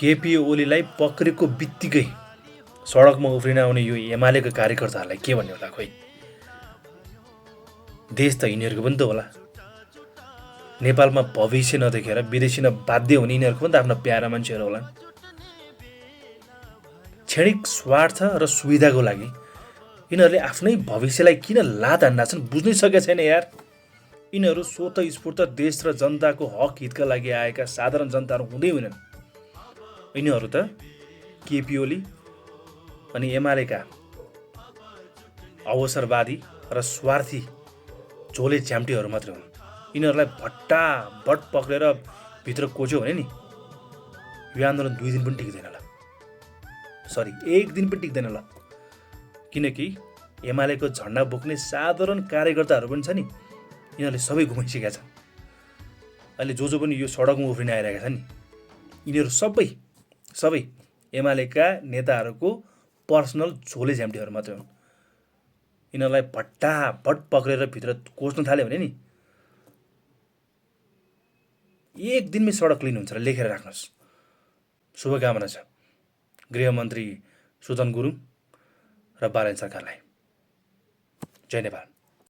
केपी ओलीलाई पक्रेको बित्तिकै सडकमा उफ्रिन आउने यो एमालेको कार्यकर्ताहरूलाई के भन्ने होला खोइ। देश त यिनीहरूको पनि त होला। नेपालमा भविष्य नदेखेर विदेशी बाध्य हुने यिनीहरूको पनि त आफ्ना प्यारा मान्छेहरू होलान्। क्षणिक स्वार्थ र सुविधाको लागि यिनीहरूले आफ्नै भविष्यलाई किन लात हान्ना छन् बुझ्नै सकेका छैन यार। यिनीहरू स्वतस्फूर्त देश र जनताको हक हितका लागि आएका साधारण जनताहरू हुँदै होइनन्। यिनीहरू त केपी ओली अनि एमालेका अवसरवादी र स्वार्थी झोले झ्याम्टीहरू मात्रै हुन्। यिनीहरूलाई भट्टाभट पक्रेर भित्र कोच्यो भने नि यो आन्दोलन 2 दिन पनि टिक्दैन ल। सरी 1 दिन पनि टिक्दैन ल। किनकि एमालेको झन्डा बोक्ने साधारण कार्यकर्ताहरू पनि छ नि, यिनीहरूले सबै घुमाइसकेका छन्। अहिले जो पनि यो सडकमा उफ्रिन आइरहेका छन् नि, यिनीहरू सबै एमालेका नेताहरूको पर्सनल झोले झ्याम्टीहरू मात्रै हुन्। यिनीहरूलाई भट्टाभट पक्रेर भित्र कोच्न थाल्यो भने नि 1 दिनमै सडक क्लिन हुन्छ र लेखेर राख्नुहोस्। शुभकामना छ गृहमन्त्री सुदन गुरुङ र बालन सरकारलाई। जय नेपाल।